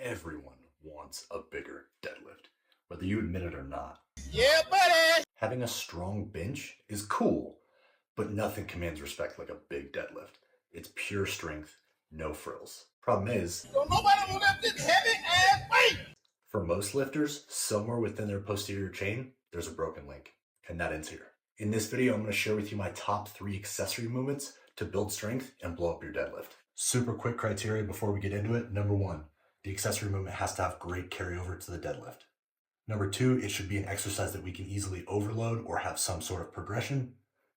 Everyone wants a bigger deadlift, whether you admit it or not. Yeah, buddy! Having a strong bench is cool, but nothing commands respect like a big deadlift. It's pure strength, no frills. Problem is, Don't nobody want to lift this heavy ass weight! for most lifters, somewhere within their posterior chain, there's a broken link, and that ends here. In this video, I'm going to share with you my top 3 accessory movements to build strength and blow up your deadlift. Super quick criteria before we get into it. Number 1, the accessory movement has to have great carryover to the deadlift. Number 2, it should be an exercise that we can easily overload or have some sort of progression.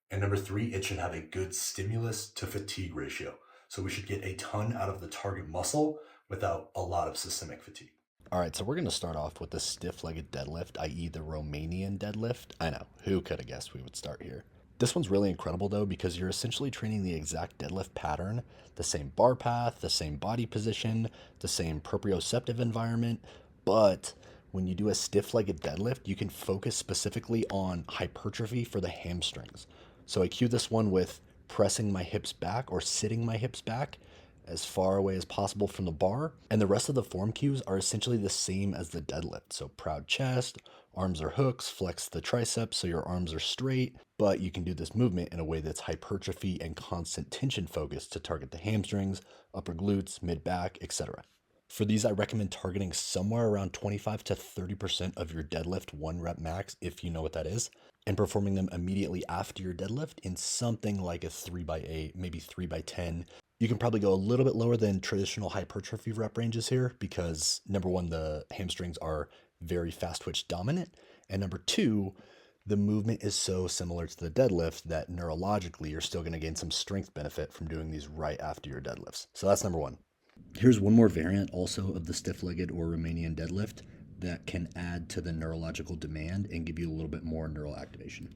And number 3, it should have a good stimulus to fatigue ratio. So we should get a ton out of the target muscle without a lot of systemic fatigue. All right, so we're going to start off with the stiff-legged deadlift, i.e. the Romanian deadlift. I know, who could have guessed we would start here? This one's really incredible though, because you're essentially training the exact deadlift pattern, the same bar path, the same body position, the same proprioceptive environment, but when you do a stiff-legged deadlift, you can focus specifically on hypertrophy for the hamstrings. So I cue this one with pressing my hips back or sitting my hips back as far away as possible from the bar. And the rest of the form cues are essentially the same as the deadlift. So proud chest, arms are hooks, flex the triceps so your arms are straight, but you can do this movement in a way that's hypertrophy and constant tension focused to target the hamstrings, upper glutes, mid back, etc. For these, I recommend targeting somewhere around 25 to 30% of your deadlift 1 rep max, if you know what that is, and performing them immediately after your deadlift in something like a 3x8, maybe 3x10. You can probably go a little bit lower than traditional hypertrophy rep ranges here because number 1, the hamstrings are very fast twitch dominant, and number 2, the movement is so similar to the deadlift that neurologically you're still going to gain some strength benefit from doing these right after your deadlifts. So that's number 1. Here's one more variant also of the stiff-legged or Romanian deadlift that can add to the neurological demand and give you a little bit more neural activation.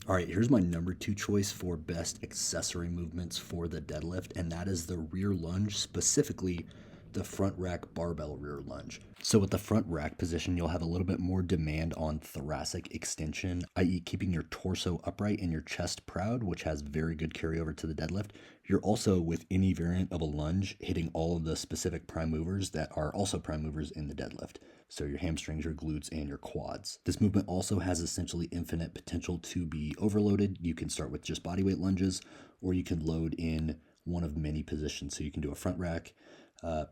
All right, here's my number 2 choice for best accessory movements for the deadlift, and that is the rear lunge, specifically the front rack barbell rear lunge. So with the front rack position, you'll have a little bit more demand on thoracic extension, i.e. keeping your torso upright and your chest proud, which has very good carryover to the deadlift. You're also, with any variant of a lunge, hitting all of the specific prime movers that are also prime movers in the deadlift. So your hamstrings, your glutes, and your quads. This movement also has essentially infinite potential to be overloaded. You can start with just bodyweight lunges, or you can load in one of many positions. So you can do a front rack,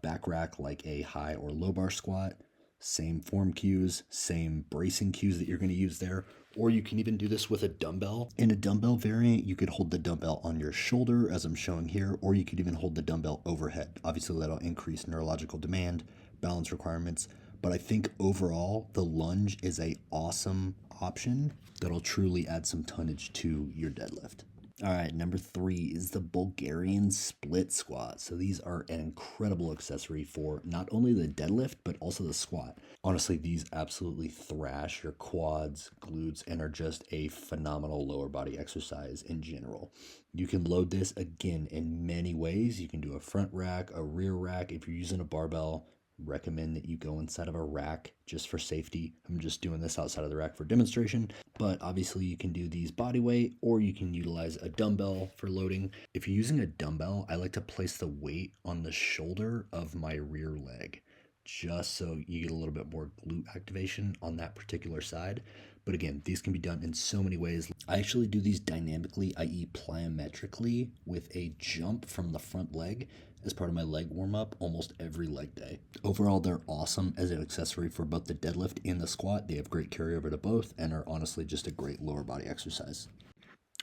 back rack like a high or low bar squat, same form cues, same bracing cues that you're going to use there, or you can even do this with a dumbbell. In a dumbbell variant, you could hold the dumbbell on your shoulder as I'm showing here, or you could even hold the dumbbell overhead. Obviously that'll increase neurological demand, balance requirements, but I think overall the lunge is a awesome option that'll truly add some tonnage to your deadlift. All right, number 3 is the Bulgarian split squat. So these are an incredible accessory for not only the deadlift, but also the squat. Honestly, these absolutely thrash your quads, glutes, and are just a phenomenal lower body exercise in general. You can load this again in many ways. You can do a front rack, a rear rack. If you're using a barbell, recommend that you go inside of a rack just for safety. I'm just doing this outside of the rack for demonstration, but obviously you can do these body weight, or you can utilize a dumbbell for loading. If you're using a dumbbell, I like to place the weight on the shoulder of my rear leg, just so you get a little bit more glute activation on that particular side. But again, these can be done in so many ways. I actually do these dynamically, i.e. plyometrically, with a jump from the front leg as part of my leg warm-up almost every leg day. Overall, they're awesome as an accessory for both the deadlift and the squat. They have great carryover to both and are honestly just a great lower body exercise.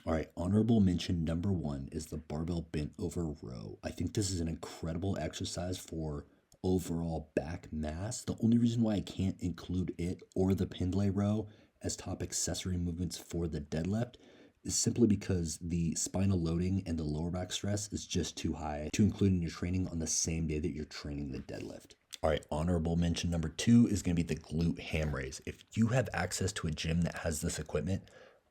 All right, honorable mention number 1 is the barbell bent over row. I think this is an incredible exercise for overall back mass. The only reason why I can't include it or the Pendlay row as top accessory movements for the deadlift is simply because the spinal loading and the lower back stress is just too high to include in your training on the same day that you're training the deadlift. All right, honorable mention number 2 is going to be the glute ham raise. If you have access to a gym that has this equipment,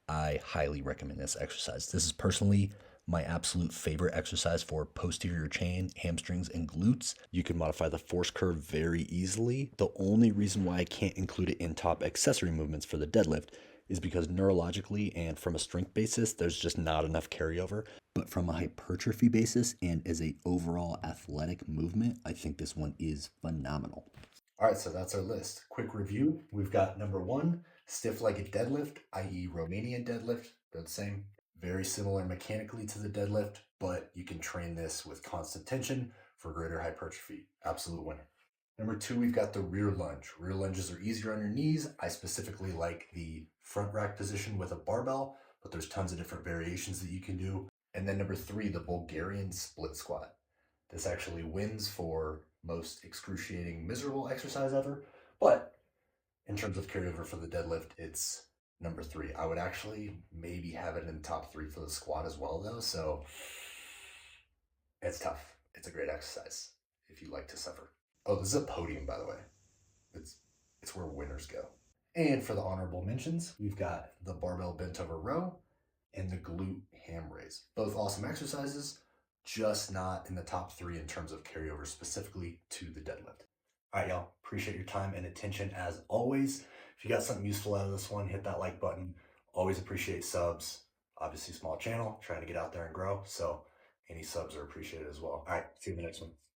I highly recommend this exercise. This is personally my absolute favorite exercise for posterior chain, hamstrings, and glutes. You can modify the force curve very easily. The only reason why I can't include it in top accessory movements for the deadlift is because neurologically and from a strength basis, there's just not enough carryover. But from a hypertrophy basis and as a overall athletic movement, I think this one is phenomenal. All right, so that's our list. Quick review. We've got number 1, stiff-legged deadlift, i.e. Romanian deadlift. They're the same. Very similar mechanically to the deadlift, but you can train this with constant tension for greater hypertrophy. Absolute winner. Number 2, we've got the rear lunge. Rear lunges are easier on your knees. I specifically like the front rack position with a barbell, but there's tons of different variations that you can do. And then number 3, the Bulgarian split squat. This actually wins for most excruciating, miserable exercise ever. But in terms of carryover for the deadlift, it's number 3. I would actually maybe have it in the top 3 for the squat as well, though. So it's tough. It's a great exercise if you like to suffer. Oh, this is a podium, by the way. It's where winners go. And for the honorable mentions, we've got the barbell bent over row and the glute ham raise. Both awesome exercises, just not in the top 3 in terms of carryover specifically to the deadlift. All right, y'all. Appreciate your time and attention as always. If you got something useful out of this one, hit that like button. Always appreciate subs. Obviously, small channel, trying to get out there and grow. So any subs are appreciated as well. All right, see you in the next one.